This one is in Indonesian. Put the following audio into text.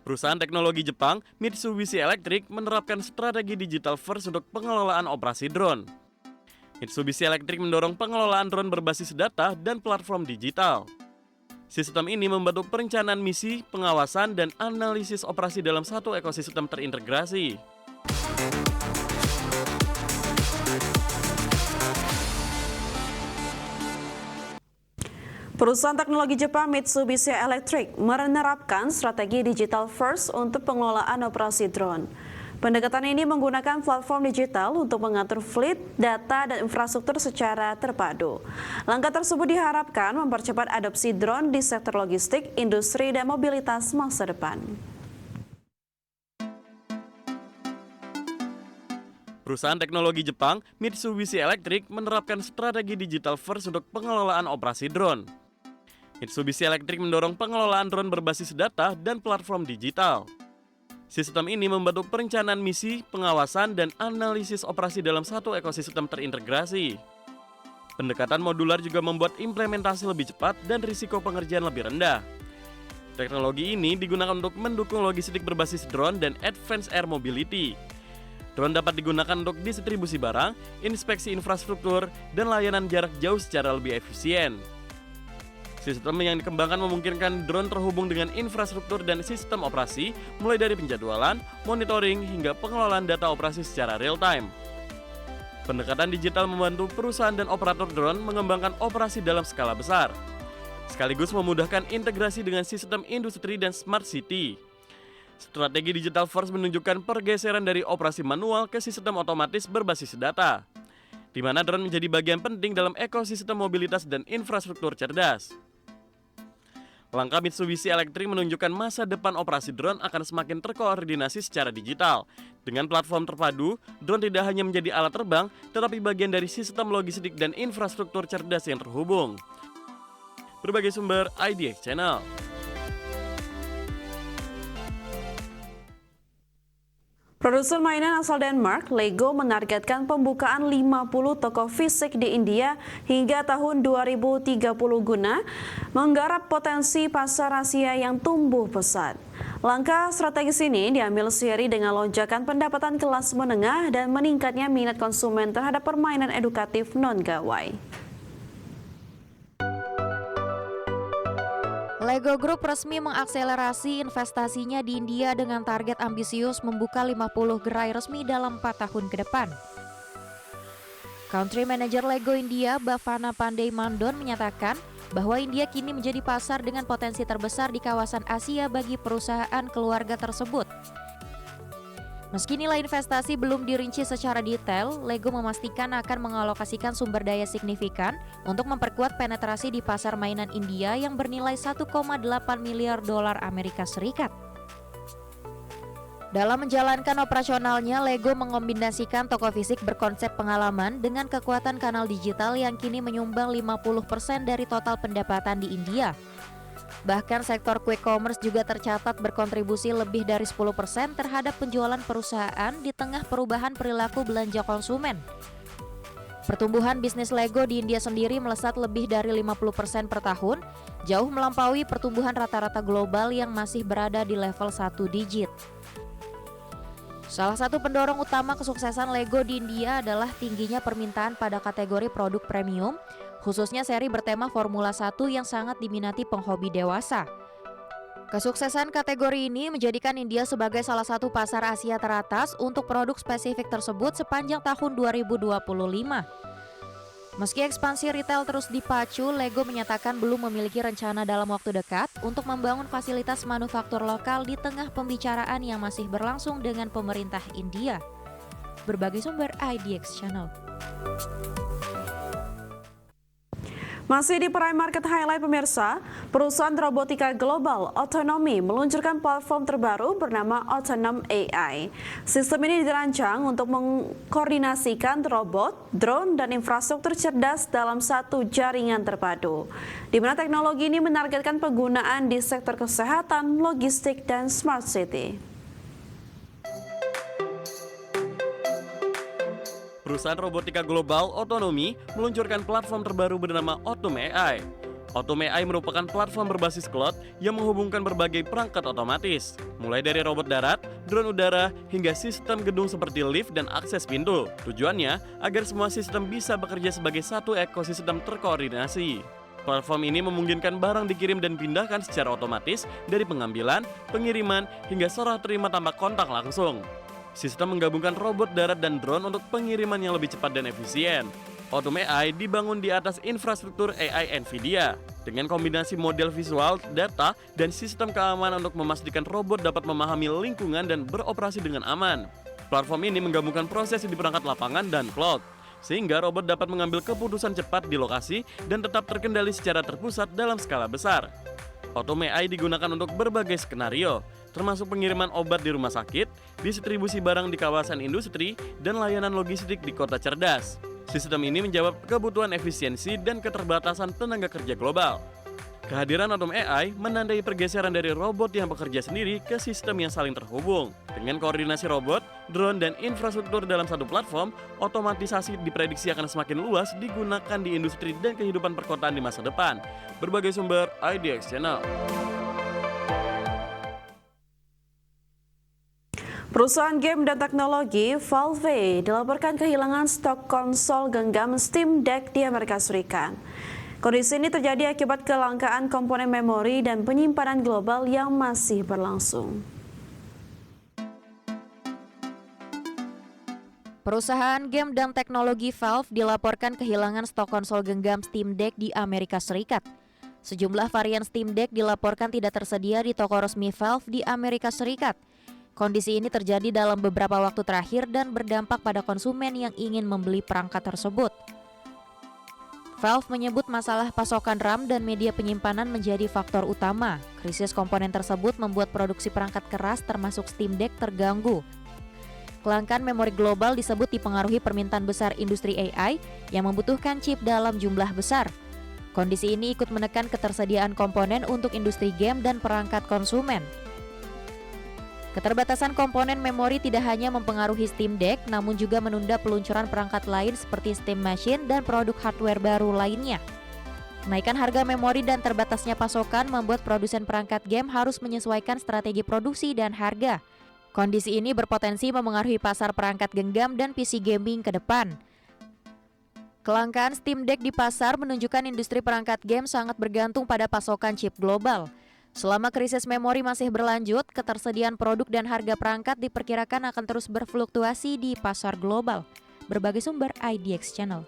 Perusahaan teknologi Jepang, Mitsubishi Electric, menerapkan strategi digital first untuk pengelolaan operasi drone. Mitsubishi Electric mendorong pengelolaan drone berbasis data dan platform digital. Sistem ini membantu perencanaan misi, pengawasan, dan analisis operasi dalam satu ekosistem terintegrasi. Perusahaan teknologi Jepang Mitsubishi Electric menerapkan strategi digital first untuk pengelolaan operasi drone. Pendekatan ini menggunakan platform digital untuk mengatur fleet, data, dan infrastruktur secara terpadu. Langkah tersebut diharapkan mempercepat adopsi drone di sektor logistik, industri, dan mobilitas masa depan. Perusahaan teknologi Jepang, Mitsubishi Electric, menerapkan strategi digital first untuk pengelolaan operasi drone. Mitsubishi Electric mendorong pengelolaan drone berbasis data dan platform digital. Sistem ini membantu perencanaan misi, pengawasan, dan analisis operasi dalam satu ekosistem terintegrasi. Pendekatan modular juga membuat implementasi lebih cepat dan risiko pengerjaan lebih rendah. Teknologi ini digunakan untuk mendukung logistik berbasis drone dan advanced air mobility. Drone dapat digunakan untuk distribusi barang, inspeksi infrastruktur, dan layanan jarak jauh secara lebih efisien. Sistem yang dikembangkan memungkinkan drone terhubung dengan infrastruktur dan sistem operasi, mulai dari penjadwalan, monitoring, hingga pengelolaan data operasi secara real-time. Pendekatan digital membantu perusahaan dan operator drone mengembangkan operasi dalam skala besar, sekaligus memudahkan integrasi dengan sistem industri dan smart city. Strategi digital first menunjukkan pergeseran dari operasi manual ke sistem otomatis berbasis data, di mana drone menjadi bagian penting dalam ekosistem mobilitas dan infrastruktur cerdas. Langkah Mitsubishi Electric menunjukkan masa depan operasi drone akan semakin terkoordinasi secara digital. Dengan platform terpadu, drone tidak hanya menjadi alat terbang, tetapi bagian dari sistem logistik dan infrastruktur cerdas yang terhubung. Berbagai sumber IDX Channel. Produsen mainan asal Denmark, Lego menargetkan pembukaan 50 toko fisik di India hingga tahun 2030 guna menggarap potensi pasar Asia yang tumbuh pesat. Langkah strategis ini diambil seiring dengan lonjakan pendapatan kelas menengah dan meningkatnya minat konsumen terhadap permainan edukatif non-gawai. Lego Group resmi mengakselerasi investasinya di India dengan target ambisius membuka 50 gerai resmi dalam 4 tahun ke depan. Country Manager Lego India, Bhavana Pandey Mandon, menyatakan bahwa India kini menjadi pasar dengan potensi terbesar di kawasan Asia bagi perusahaan keluarga tersebut. Meski nilai investasi belum dirinci secara detail, Lego memastikan akan mengalokasikan sumber daya signifikan untuk memperkuat penetrasi di pasar mainan India yang bernilai 1,8 miliar dolar Amerika Serikat. Dalam menjalankan operasionalnya, Lego mengombinasikan toko fisik berkonsep pengalaman dengan kekuatan kanal digital yang kini menyumbang 50% dari total pendapatan di India. Bahkan sektor quick commerce juga tercatat berkontribusi lebih dari 10% terhadap penjualan perusahaan di tengah perubahan perilaku belanja konsumen. Pertumbuhan bisnis Lego di India sendiri melesat lebih dari 50% per tahun, jauh melampaui pertumbuhan rata-rata global yang masih berada di level 1 digit. Salah satu pendorong utama kesuksesan Lego di India adalah tingginya permintaan pada kategori produk premium, khususnya seri bertema Formula 1 yang sangat diminati penghobi dewasa. Kesuksesan kategori ini menjadikan India sebagai salah satu pasar Asia teratas untuk produk spesifik tersebut sepanjang tahun 2025. Meski ekspansi retail terus dipacu, Lego menyatakan belum memiliki rencana dalam waktu dekat untuk membangun fasilitas manufaktur lokal di tengah pembicaraan yang masih berlangsung dengan pemerintah India. Berbagai sumber IDX Channel. Masih di Prime Market Highlight pemirsa, perusahaan robotika global Autonomy meluncurkan platform terbaru bernama Autonom AI. Sistem ini dirancang untuk mengkoordinasikan robot, drone, dan infrastruktur cerdas dalam satu jaringan terpadu, di mana teknologi ini menargetkan penggunaan di sektor kesehatan, logistik, dan smart city. Perusahaan robotika global Autonomy meluncurkan platform terbaru bernama Autonom AI. Otome AI merupakan platform berbasis cloud yang menghubungkan berbagai perangkat otomatis, mulai dari robot darat, drone udara, hingga sistem gedung seperti lift dan akses pintu. Tujuannya agar semua sistem bisa bekerja sebagai satu ekosistem terkoordinasi. Platform ini memungkinkan barang dikirim dan pindahkan secara otomatis dari pengambilan, pengiriman, hingga serah terima tanpa kontak langsung. Sistem menggabungkan robot darat dan drone untuk pengiriman yang lebih cepat dan efisien. Otome AI dibangun di atas infrastruktur AI NVIDIA dengan kombinasi model visual, data, dan sistem keamanan untuk memastikan robot dapat memahami lingkungan dan beroperasi dengan aman. Platform ini menggabungkan proses di perangkat lapangan dan cloud, sehingga robot dapat mengambil keputusan cepat di lokasi dan tetap terkendali secara terpusat dalam skala besar. Otome AI digunakan untuk berbagai skenario, termasuk pengiriman obat di rumah sakit, distribusi barang di kawasan industri, dan layanan logistik di kota cerdas. Sistem ini menjawab kebutuhan efisiensi dan keterbatasan tenaga kerja global. Kehadiran Otome AI menandai pergeseran dari robot yang bekerja sendiri ke sistem yang saling terhubung. Dengan koordinasi robot, drone, dan infrastruktur dalam satu platform, otomatisasi diprediksi akan semakin luas digunakan di industri dan kehidupan perkotaan di masa depan. Berbagai sumber IDX Channel. Perusahaan game dan teknologi Valve dilaporkan kehilangan stok konsol genggam Steam Deck di Amerika Serikat. Kondisi ini terjadi akibat kelangkaan komponen memori dan penyimpanan global yang masih berlangsung. Perusahaan game dan teknologi Valve dilaporkan kehilangan stok konsol genggam Steam Deck di Amerika Serikat. Sejumlah varian Steam Deck dilaporkan tidak tersedia di toko resmi Valve di Amerika Serikat. Kondisi ini terjadi dalam beberapa waktu terakhir dan berdampak pada konsumen yang ingin membeli perangkat tersebut. Valve menyebut masalah pasokan RAM dan media penyimpanan menjadi faktor utama. Krisis komponen tersebut membuat produksi perangkat keras termasuk Steam Deck terganggu. Kelangkaan memori global disebut dipengaruhi permintaan besar industri AI yang membutuhkan chip dalam jumlah besar. Kondisi ini ikut menekan ketersediaan komponen untuk industri game dan perangkat konsumen. Keterbatasan komponen memori tidak hanya mempengaruhi Steam Deck, namun juga menunda peluncuran perangkat lain seperti Steam Machine dan produk hardware baru lainnya. Kenaikan harga memori dan terbatasnya pasokan membuat produsen perangkat game harus menyesuaikan strategi produksi dan harga. Kondisi ini berpotensi memengaruhi pasar perangkat genggam dan PC gaming ke depan. Kelangkaan Steam Deck di pasar menunjukkan industri perangkat game sangat bergantung pada pasokan chip global. Selama krisis memori masih berlanjut, ketersediaan produk dan harga perangkat diperkirakan akan terus berfluktuasi di pasar global. Berbagai sumber IDX Channel.